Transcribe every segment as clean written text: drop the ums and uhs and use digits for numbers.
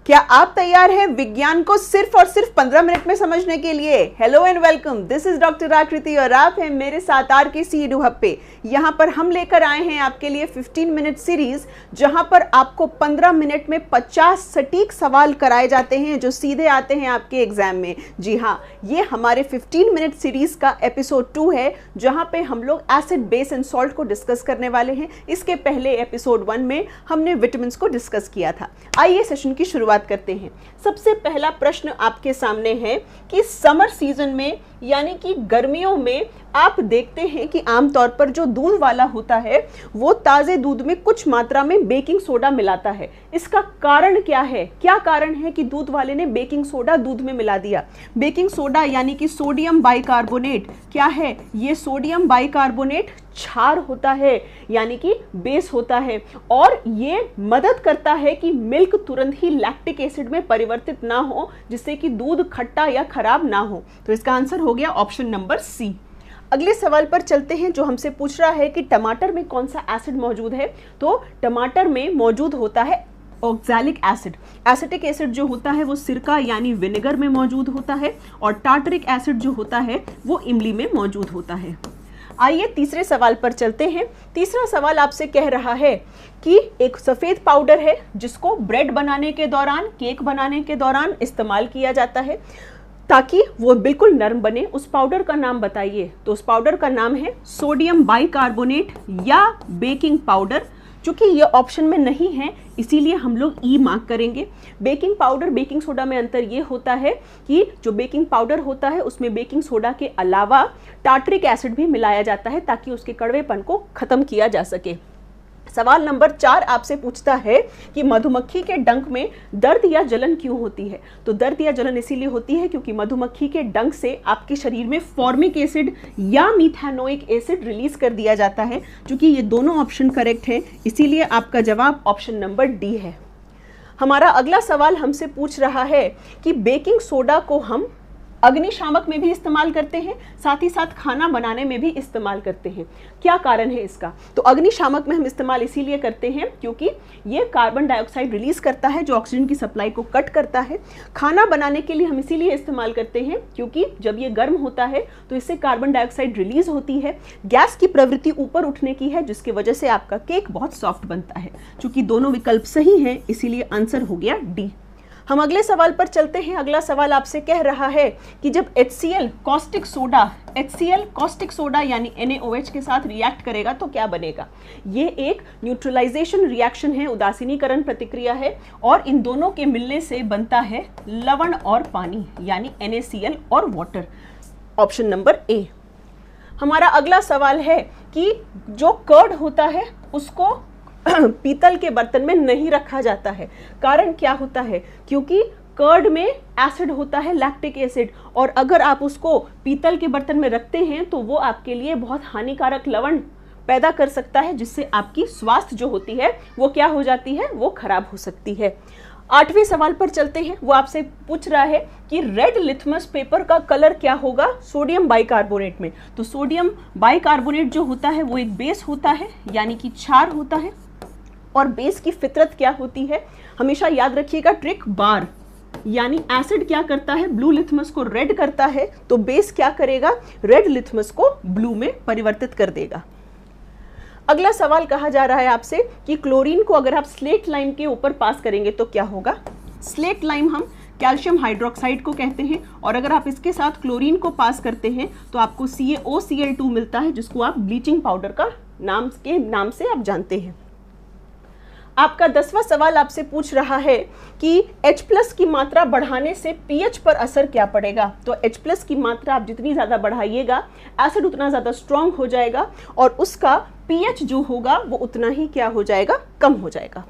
क्या आप तैयार हैं विज्ञान को सिर्फ और सिर्फ 15 मिनट में समझने के लिए? Hello and welcome, this is doctor आकृति और आप हैं मेरे साथ आर के सी एडू हब पे। यहाँ पर हम लेकर आए हैं आपके लिए 15 मिनट सीरीज, जहाँ पर आपको 15 मिनट में 50 सटीक सवाल कराए जाते हैं जो सीधे आते हैं आपके एग्जाम में। जी हाँ, ये हमारे 15 मिनट सीरीज का एपिसोड 2 है, जहाँ पे हम लोग एसिड, बेस एंड सॉल्ट को डिस्कस करने वाले हैं। इसके पहले एपिसोड 1 में हमने विटामिन को डिस्कस किया था। आइए सेशन की शुरुआत करते हैं। सबसे पहला प्रश्न आपके सामने है कि समर सीजन में यानी कि गर्मियों में आप देखते हैं कि आमतौर पर जो दूध वाला होता है वो ताज़े दूध में कुछ मात्रा में बेकिंग सोडा मिलाता है। इसका कारण क्या है? क्या कारण है कि दूध वाले ने बेकिंग सोडा दूध में मिला दिया? बेकिंग सोडा यानी कि सोडियम बाइकार्बोनेट क्या है? ये सोडियम बाइकार्बोनेट क्षार होता है यानी कि बेस होता है, और ये मदद करता है कि मिल्क तुरंत ही लैक्टिक एसिड में परिवर्तित ना हो, जिससे कि दूध खट्टा या खराब ना हो। तो इसका आंसर हो गया ऑप्शन नंबर सी। अगले सवाल पर चलते हैं, जो हमसे पूछ रहा है कि टमाटर में कौन सा एसिड मौजूद है। तो टमाटर में मौजूद होता है ऑक्सैलिक एसिड। एसिटिक एसिड जो होता है वो सिरका यानी विनेगर में मौजूद होता है, और टार्टरिक एसिड जो होता है वो इमली में मौजूद होता है। आइए तीसरे सवाल पर चलते हैं। तीसरा सवाल आपसे कह रहा है कि एक सफ़ेद पाउडर है जिसको ब्रेड बनाने के दौरान, केक बनाने के दौरान इस्तेमाल किया जाता है ताकि वो बिल्कुल नरम बने। उस पाउडर का नाम बताइए। तो उस पाउडर का नाम है सोडियम बाइकार्बोनेट या बेकिंग पाउडर। चूंकि ये ऑप्शन में नहीं है इसीलिए हम लोग ई मार्क करेंगे। बेकिंग पाउडर, बेकिंग सोडा में अंतर ये होता है कि जो बेकिंग पाउडर होता है उसमें बेकिंग सोडा के अलावा टार्टरिक एसिड भी मिलाया जाता है ताकि उसके कड़वेपन को खत्म किया जा सके। सवाल नंबर 4 आपसे पूछता है कि मधुमक्खी के डंक में दर्द या जलन क्यों होती है। तो दर्द या जलन इसीलिए होती है क्योंकि मधुमक्खी के डंक से आपके शरीर में फॉर्मिक एसिड या मिथेनोइक एसिड रिलीज कर दिया जाता है। चूंकि ये दोनों ऑप्शन करेक्ट है इसीलिए आपका जवाब ऑप्शन नंबर डी है। हमारा अगला सवाल हमसे पूछ रहा है कि बेकिंग सोडा को हम अग्निशामक में भी इस्तेमाल करते हैं, साथ ही साथ खाना बनाने में भी इस्तेमाल करते हैं। क्या कारण है इसका? तो अग्निशामक में हम इस्तेमाल इसीलिए करते हैं क्योंकि ये कार्बन डाइऑक्साइड रिलीज करता है जो ऑक्सीजन की सप्लाई को कट करता है। खाना बनाने के लिए हम इसीलिए इस्तेमाल करते हैं क्योंकि जब ये गर्म होता है तो इससे कार्बन डाइऑक्साइड रिलीज होती है, गैस की प्रवृत्ति ऊपर उठने की है, जिसकी वजह से आपका केक बहुत सॉफ्ट बनता है। चूंकि दोनों विकल्प सही हैं इसीलिए आंसर हो गया डी। हम अगले सवाल पर चलते हैं। अगला सवाल आपसे कह रहा है कि जब HCl कॉस्टिक सोडा यानी NaOH के साथ रिएक्ट करेगा तो क्या बनेगा। ये एक न्यूट्रलाइजेशन रिएक्शन है, उदासीनीकरण प्रतिक्रिया है, और इन दोनों के मिलने से बनता है लवण और पानी यानी NaCl और वाटर। Option number A. हमारा अगला सवाल है कि जो कर्ड होता है उसको पीतल के बर्तन में नहीं रखा जाता है। कारण क्या होता है? क्योंकि कर्ड में एसिड होता है, लैक्टिक एसिड, और अगर आप उसको पीतल के बर्तन में रखते हैं तो वो आपके लिए बहुत हानिकारक लवण पैदा कर सकता है, जिससे आपकी स्वास्थ्य जो होती है वो क्या हो जाती है, वो खराब हो सकती है। 8वें सवाल पर चलते हैं। वो आपसे पूछ रहा है कि रेड लिथमस पेपर का कलर क्या होगा सोडियम बाइकार्बोनेट में। तो सोडियम बाइकार्बोनेट जो होता है वो एक बेस होता है यानी कि क्षार होता है, और बेस की फितरत क्या होती है? हमेशा याद रखिएगा ट्रिक बार, यानी एसिड क्या करता है, ब्लू लिथमस को रेड करता है, तो बेस क्या करेगा, रेड लिथमस को ब्लू में परिवर्तित कर देगा। अगला सवाल कहा जा रहा है आपसे कि क्लोरीन को अगर आप स्लेट लाइम के ऊपर पास करेंगे तो क्या होगा। स्लेट लाइम हम कैल्शियम हाइड्रोक्साइड को कहते हैं, और अगर आप इसके साथ क्लोरीन को पास करते हैं तो आपको CaOCl2 मिलता है, जिसको आप ब्लीचिंग पाउडर का नाम से आप जानते हैं। आपका 10वां सवाल आपसे पूछ रहा है कि H+ की मात्रा बढ़ाने से pH पर असर क्या पड़ेगा। तो H+ की मात्रा आप जितनी ज़्यादा बढ़ाइएगा एसिड उतना ज़्यादा स्ट्रॉन्ग हो जाएगा, और उसका pH जो होगा वो उतना ही क्या हो जाएगा, कम हो जाएगा।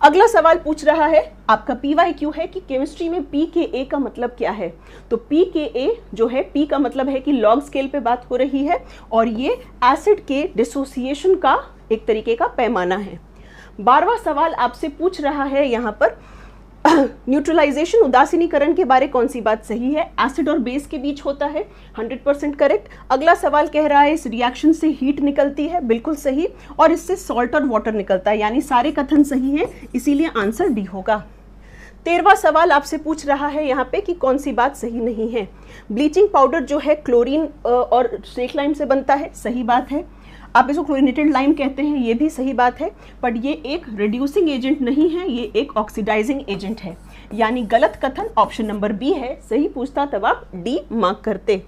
अगला सवाल पूछ रहा है, आपका PYQ है कि केमिस्ट्री में pKa का मतलब क्या है। तो pKa जो है, P का मतलब है कि लॉग स्केल पे बात हो रही है, और ये एसिड के डिसोसिएशन का एक तरीके का पैमाना है। 12वां सवाल आपसे पूछ रहा है यहाँ पर न्यूट्रलाइजेशन, उदासीनीकरण के बारे कौन सी बात सही है। एसिड और बेस के बीच होता है, 100% करेक्ट। अगला सवाल कह रहा है इस रिएक्शन से हीट निकलती है, बिल्कुल सही, और इससे सॉल्ट और वाटर निकलता है, यानी सारे कथन सही हैं, इसीलिए आंसर डी होगा। 13वां सवाल आपसे पूछ रहा है यहाँ पे कि कौन सी बात सही नहीं है। ब्लीचिंग पाउडर जो है क्लोरीन और स्नेक लाइम से बनता है, सही बात है। आप इसको क्लोरीनेटेड लाइम कहते हैं, ये भी सही बात है, बट ये एक रिड्यूसिंग एजेंट नहीं है, ये एक ऑक्सीडाइजिंग एजेंट है, यानी गलत कथन ऑप्शन नंबर बी है। सही पूछता तब आप डी मार्क करते।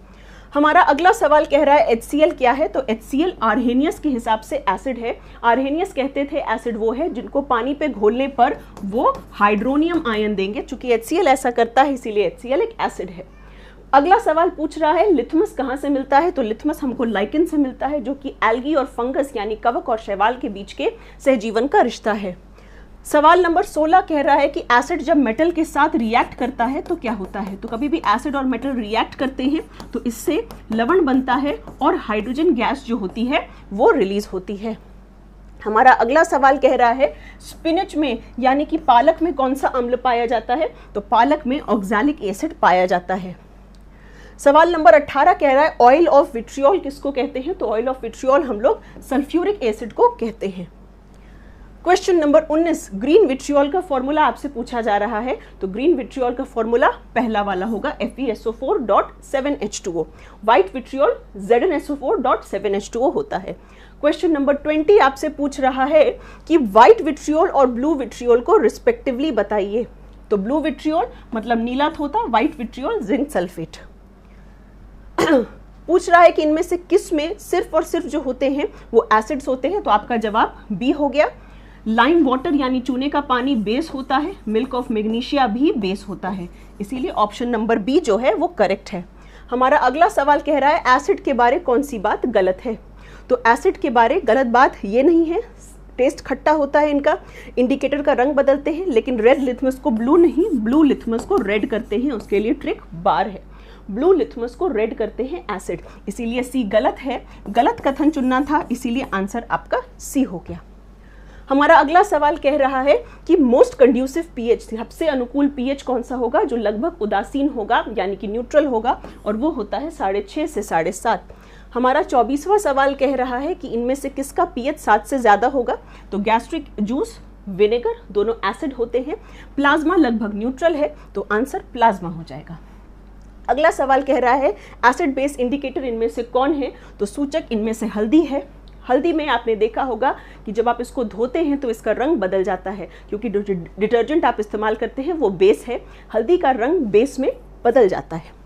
हमारा अगला सवाल कह रहा है HCl क्या है, तो HCl आर्हेनियस के हिसाब से एसिड है। आर्हेनियस कहते थे एसिड वो है जिनको पानी पे घोलने पर वो हाइड्रोनियम आयन देंगे, चूंकि HCl ऐसा करता है इसीलिए HCl एक एसिड है। अगला सवाल पूछ रहा है लिथमस कहाँ से मिलता है, तो लिथमस हमको लाइकेन से मिलता है, जो कि एल्गी और फंगस यानी कवक और शैवाल के बीच के सहजीवन का रिश्ता है। सवाल नंबर 16 कह रहा है कि एसिड जब मेटल के साथ रिएक्ट करता है तो क्या होता है। तो कभी भी एसिड और मेटल रिएक्ट करते हैं तो इससे लवण बनता है और हाइड्रोजन गैस जो होती है वो रिलीज होती है। हमारा अगला सवाल कह रहा है स्पिनच में यानी कि पालक में कौन सा अम्ल पाया जाता है, तो पालक में ऑक्सैलिक एसिड पाया जाता है। सवाल नंबर 18 कह रहा है ऑयल ऑफ विट्रियोल किसको कहते हैं, तो ऑयल ऑफ विट्रियोल हम लोग सल्फ्यूरिक एसिड को कहते हैं। क्वेश्चन नंबर 19 ग्रीन विट्रियोल का फॉर्मूला आपसे पूछा जा रहा है, तो ग्रीन विट्रियोल का फॉर्मूला पहला वाला होगा FeSO4.7H2O। व्हाइट विट्रियोल ZnSO4.7H2O होता है। क्वेश्चन नंबर 20 आपसे पूछ रहा है कि व्हाइट विट्रियोल और ब्लू विट्रियोल को रिस्पेक्टिवली बताइए। तो ब्लू विट्रियोल मतलब नीला थोथा, व्हाइट विट्रियोल जिंक सल्फेट। पूछ रहा है कि इनमें से किस में सिर्फ और सिर्फ जो होते हैं वो एसिड्स होते हैं, तो आपका जवाब बी हो गया। लाइम वाटर यानी चूने का पानी बेस होता है, मिल्क ऑफ मैग्नीशिया भी बेस होता है, इसीलिए ऑप्शन नंबर बी जो है वो करेक्ट है। हमारा अगला सवाल कह रहा है एसिड के बारे कौन सी बात गलत है, तो एसिड के बारे गलत बात ये नहीं है, टेस्ट खट्टा होता है इनका, इंडिकेटर का रंग बदलते हैं, लेकिन रेड लिथमस को ब्लू नहीं, ब्लू लिथमस को रेड करते हैं, उसके लिए ट्रिक बार है। ब्लू लिथमस को रेड करते हैं एसिड, इसीलिए सी गलत है, गलत कथन चुनना था, इसीलिए आंसर आपका सी हो गया। हमारा अगला सवाल कह रहा है कि मोस्ट कंड्यूसिव पीएच, सबसे अनुकूल पीएच कौन सा होगा, जो लगभग उदासीन होगा यानी कि न्यूट्रल होगा, और वो होता है 6.5 से 7.5। हमारा 24वां सवाल कह रहा है कि इनमें से किसका पीएच 7 से ज़्यादा होगा, तो गैस्ट्रिक जूस, विनेगर दोनों एसिड होते हैं, प्लाज्मा लगभग न्यूट्रल है, तो आंसर प्लाज्मा हो जाएगा। अगला सवाल कह रहा है एसिड बेस इंडिकेटर इनमें से कौन है, तो सूचक इनमें से हल्दी है। हल्दी में आपने देखा होगा कि जब आप इसको धोते हैं तो इसका रंग बदल जाता है, क्योंकि डिटर्जेंट आप इस्तेमाल करते हैं वो बेस है, हल्दी का रंग बेस में बदल जाता है।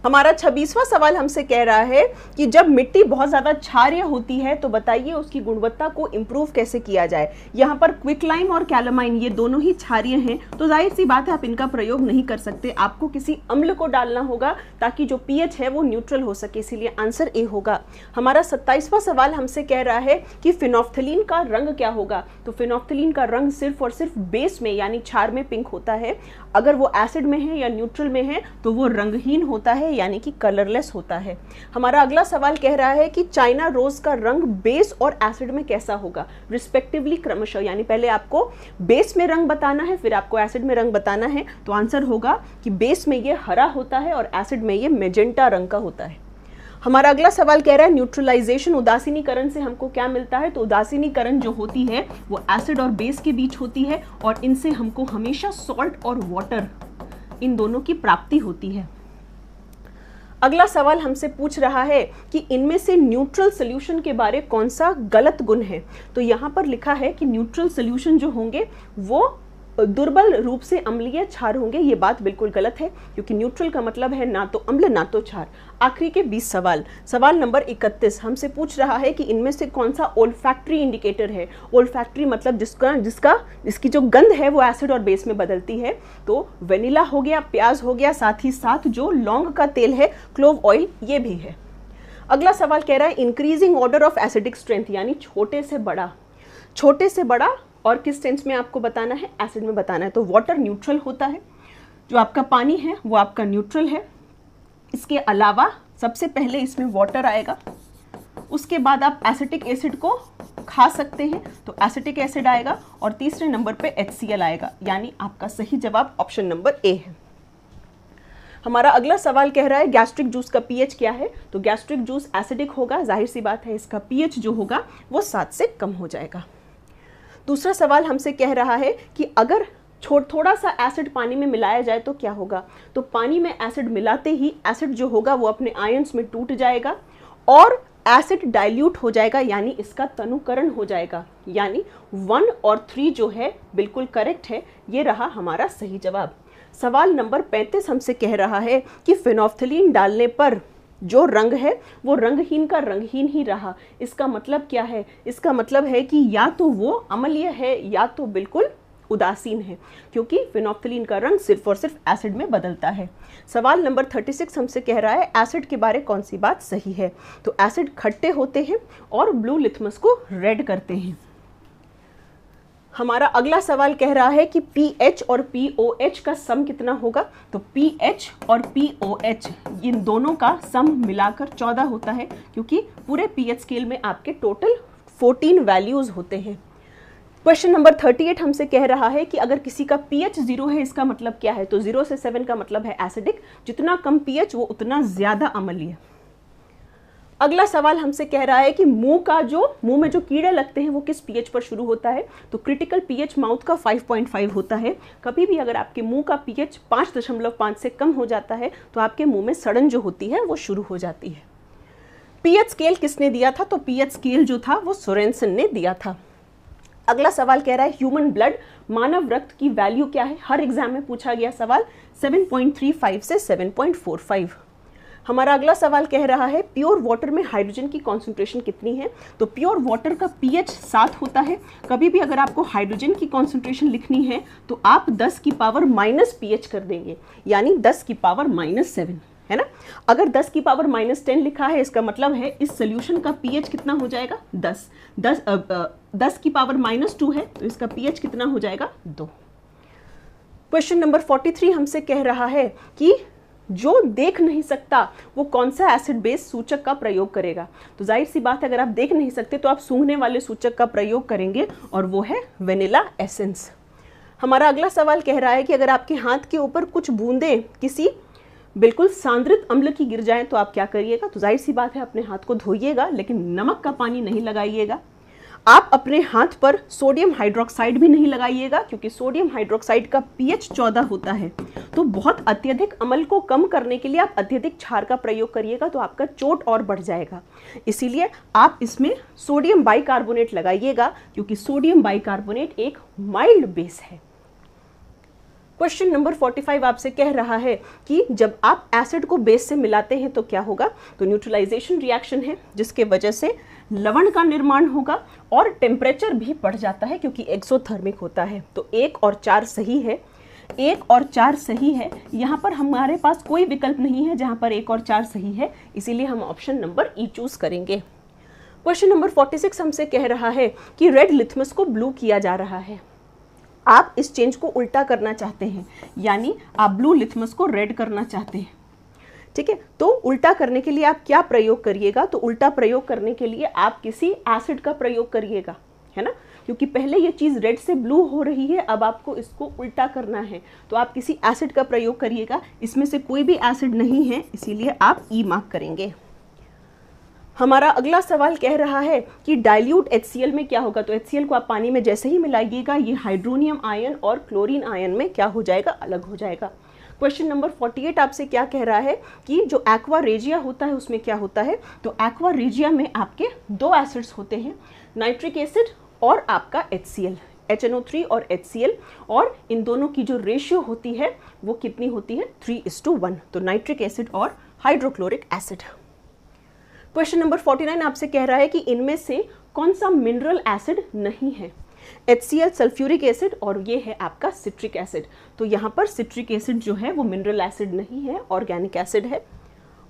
हमारा 26वां सवाल हमसे कह रहा है कि जब मिट्टी बहुत ज़्यादा क्षारीय होती है तो बताइए उसकी गुणवत्ता को इम्प्रूव कैसे किया जाए। यहाँ पर क्विकलाइम और कैलामाइन ये दोनों ही क्षारीय हैं, तो जाहिर सी बात है आप इनका प्रयोग नहीं कर सकते, आपको किसी अम्ल को डालना होगा ताकि जो पीएच है वो न्यूट्रल हो सके, इसीलिए आंसर ए होगा। हमारा 27वां सवाल हमसे कह रहा है कि फिनोफ्थलीन का रंग क्या होगा, तो फिनोफ्थलीन का रंग सिर्फ और सिर्फ बेस में यानी क्षार में पिंक होता है, अगर वो एसिड में है या न्यूट्रल में है तो वो रंगहीन होता है यानी कि कलरलेस होता है। हमारा अगला सवाल कह रहा है कि चाइना रोज का रंग बेस और एसिड में कैसा होगा, रिस्पेक्टिवली क्रमशः, यानी पहले आपको बेस में रंग बताना है फिर आपको एसिड में रंग बताना है, तो आंसर होगा कि बेस में ये हरा होता है और एसिड में ये मेजेंटा रंग का होता है। हमारा अगला सवाल कह रहा है न्यूट्रलाइजेशन, उदासीनीकरण से हमको क्या मिलता है, तो उदासीनीकरण जो होती है वो एसिड और बेस के बीच होती है और इनसे हमको हमेशा सॉल्ट और वाटर इन दोनों की प्राप्ति होती है। अगला सवाल हमसे पूछ रहा है कि इनमें से न्यूट्रल सोल्यूशन के बारे कौन सा गलत गुण है, तो यहाँ पर लिखा है कि न्यूट्रल सोल्यूशन जो होंगे वो दुर्बल रूप से अम्लीय क्षार होंगे, ये बात बिल्कुल गलत है, क्योंकि न्यूट्रल का मतलब है ना तो अम्ल ना तो क्षार। आखिरी के 20 सवाल, सवाल नंबर 31 हमसे पूछ रहा है कि इनमें से कौन सा ओल्फैक्टरी इंडिकेटर है। ओल्फैक्टरी मतलब जिसकी जो गंध है वो एसिड और बेस में बदलती है, तो वेनिला हो गया, प्याज हो गया, साथ ही साथ जो लौंग का तेल है, क्लोव ऑयल, ये भी है। अगला सवाल कह रहा है increasing order of acidic strength, यानी छोटे से बड़ा, छोटे से बड़ा और किस सेंस में आपको बताना है, एसिड में बताना है, तो वाटर न्यूट्रल होता है, जो आपका पानी है वो आपका न्यूट्रल है। इसके अलावा सबसे पहले इसमें वाटर आएगा, उसके बाद आप एसिटिक एसिड को खा सकते हैं तो एसिटिक एसिड आएगा, और तीसरे नंबर पे HCl आएगा, यानी आपका सही जवाब ऑप्शन नंबर ए है। हमारा अगला सवाल कह रहा है गैस्ट्रिक जूस का पीएच क्या है, तो गैस्ट्रिक जूस एसिडिक होगा, जाहिर सी बात है इसका पीएच जो होगा वो 7 से कम हो जाएगा। दूसरा सवाल हमसे कह रहा है कि अगर थोड़ा सा एसिड पानी में मिलाया जाए तो क्या होगा, तो पानी में एसिड मिलाते ही एसिड जो होगा वो अपने आयंस में टूट जाएगा और एसिड डाइल्यूट हो जाएगा, यानी इसका तनुकरण हो जाएगा। यानी 1 और 3 जो है बिल्कुल करेक्ट है, ये रहा हमारा सही जवाब। सवाल नंबर 35 हमसे कह रहा है कि फेनोल्फथालीन डालने पर जो रंग है वो रंगहीन का रंगहीन ही रहा। इसका मतलब क्या है, इसका मतलब है कि या तो वो अम्लीय है या तो बिल्कुल उदासीन है, क्योंकि फेनोल्फथालीन का रंग सिर्फ और सिर्फ एसिड में बदलता है। सवाल नंबर 36 हमसे कह रहा है एसिड के बारे कौन सी बात सही है, तो एसिड खट्टे होते हैं और ब्लू लिथमस को रेड करते हैं। हमारा अगला सवाल कह रहा है कि pH और POH का सम कितना होगा, तो pH और POH इन दोनों का सम मिलाकर 14 होता है, क्योंकि पूरे pH स्केल में आपके टोटल 14 वैल्यूज होते हैं। क्वेश्चन नंबर 38 हमसे कह रहा है कि अगर किसी का pH 0 है, इसका मतलब क्या है, तो 0 से 7 का मतलब है एसिडिक, जितना कम pH वो उतना ज्यादा अम्लीय। अगला सवाल हमसे कह रहा है कि मुंह में जो कीड़े लगते हैं वो किस pH पर शुरू होता है, तो क्रिटिकल pH माउथ का 5.5 होता है। कभी भी अगर आपके मुंह का pH 5.5 से कम हो जाता है तो आपके मुंह में सड़न जो होती है वो शुरू हो जाती है। pH स्केल किसने दिया था, तो pH स्केल जो था वो सोरेनसन ने दिया था। अगला सवाल कह रहा है ह्यूमन ब्लड मानव रक्त की वैल्यू क्या है, हर एग्जाम में पूछा गया सवाल, 7.35 से 7.45। हमारा अगला सवाल कह रहा है प्योर वाटर में हाइड्रोजन की कॉन्सेंट्रेशन कितनी है, तो प्योर वाटर का pH 7 होता है। कभी भी अगर आपको हाइड्रोजन की कॉन्सेंट्रेशन लिखनी है तो आप 10 की पावर माइनस pH कर देंगे, यानी 10 की पावर -7 है ना। अगर 10 की पावर -10 लिखा है, इसका मतलब है इस सोल्यूशन का pH कितना हो जाएगा 10 की पावर -2 है तो इसका pH कितना हो जाएगा 2। क्वेश्चन नंबर 43 हमसे कह रहा है कि जो देख नहीं सकता वो कौन सा एसिड बेस सूचक का प्रयोग करेगा, तो जाहिर सी बात है अगर आप देख नहीं सकते तो आप सूंघने वाले सूचक का प्रयोग करेंगे और वो है वेनिला एसेंस। हमारा अगला सवाल कह रहा है कि अगर आपके हाथ के ऊपर कुछ बूंदें किसी बिल्कुल सांद्रित अम्ल की गिर जाएं तो आप क्या करिएगा, तो जाहिर सी बात है अपने हाथ को धोइएगा, लेकिन नमक का पानी नहीं लगाइएगा। आप अपने हाथ पर सोडियम हाइड्रोक्साइड भी नहीं लगाइएगा, क्योंकि सोडियम हाइड्रोक्साइड का pH 14 होता है। तो बहुत अत्यधिक अम्ल को कम करने के लिए आप अत्यधिक क्षार का प्रयोग करिएगा तो आपका चोट और बढ़ जाएगा। इसीलिए आप इसमें सोडियम बाइकार्बोनेट लगाइएगा, क्योंकि सोडियम बाइकार्बोनेट एक माइल्ड बेस है। क्वेश्चन नंबर 45 आपसे कह रहा है कि जब आप एसिड को बेस से मिलाते हैं तो क्या होगा, तो न्यूट्रलाइजेशन रिएक्शन है जिसके वजह से लवण का निर्माण होगा और टेम्परेचर भी बढ़ जाता है क्योंकि एक्सोथर्मिक होता है। तो 1 और 4 सही है, 1 और 4 सही है। यहाँ पर हमारे पास कोई विकल्प नहीं है जहाँ पर 1 और 4 सही है, इसीलिए हम ऑप्शन नंबर ई चूज करेंगे। क्वेश्चन नंबर 46 हमसे कह रहा है कि रेड लिथमस को ब्लू किया जा रहा है। आप इस चेंज को उल्टा करना चाहते हैं, यानी आप ब्लू लिथमस को रेड करना चाहते हैं। ठीक है, तो उल्टा करने के लिए आप क्या प्रयोग करिएगा, तो उल्टा प्रयोग करने के लिए आप किसी एसिड का प्रयोग करिएगा, है ना, क्योंकि पहले ये चीज़ रेड से ब्लू हो रही है, अब आपको इसको उल्टा करना है, तो आप किसी एसिड का प्रयोग करिएगा। इसमें से कोई भी एसिड नहीं है, इसीलिए आप ई मार्क करेंगे। हमारा अगला सवाल कह रहा है कि डाइल्यूट HCl में क्या होगा, तो HCl को आप पानी में जैसे ही मिलाइएगा ये हाइड्रोनियम आयन और क्लोरीन आयन में क्या हो जाएगा, अलग हो जाएगा। क्वेश्चन नंबर 48 आपसे क्या कह रहा है कि जो एक्वा रेजिया होता है उसमें क्या होता है, तो एक्वा रेजिया में आपके 2 एसिड्स होते हैं, नाइट्रिक एसिड और आपका HCl, HNO3 और HCl, और इन दोनों की जो रेशियो होती है वो कितनी होती है 3:1, तो नाइट्रिक एसिड और हाइड्रोक्लोरिक एसिड। क्वेश्चन नंबर 49 आपसे कह रहा है कि इनमें से कौन सा मिनरल एसिड नहीं है, HCl, सल्फ्यूरिक एसिड और ये है आपका सिट्रिक एसिड। तो यहाँ पर सिट्रिक एसिड जो है वो मिनरल एसिड नहीं है, ऑर्गेनिक एसिड है।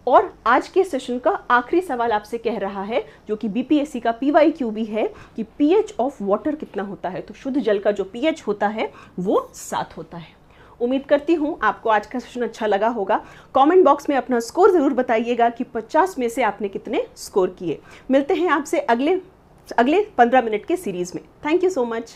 और आज के सेशन का आखिरी सवाल आपसे कह रहा है, जो कि BPSC का PYQ भी है, कि pH ऑफ वाटर कितना होता है, तो शुद्ध जल का जो pH होता है वो 7 होता है। उम्मीद करती हूँ आपको आज का सेशन अच्छा लगा होगा। कमेंट बॉक्स में अपना स्कोर ज़रूर बताइएगा कि 50 में से आपने कितने स्कोर किए। मिलते हैं आपसे अगले 15 मिनट के सीरीज़ में। Thank you so much.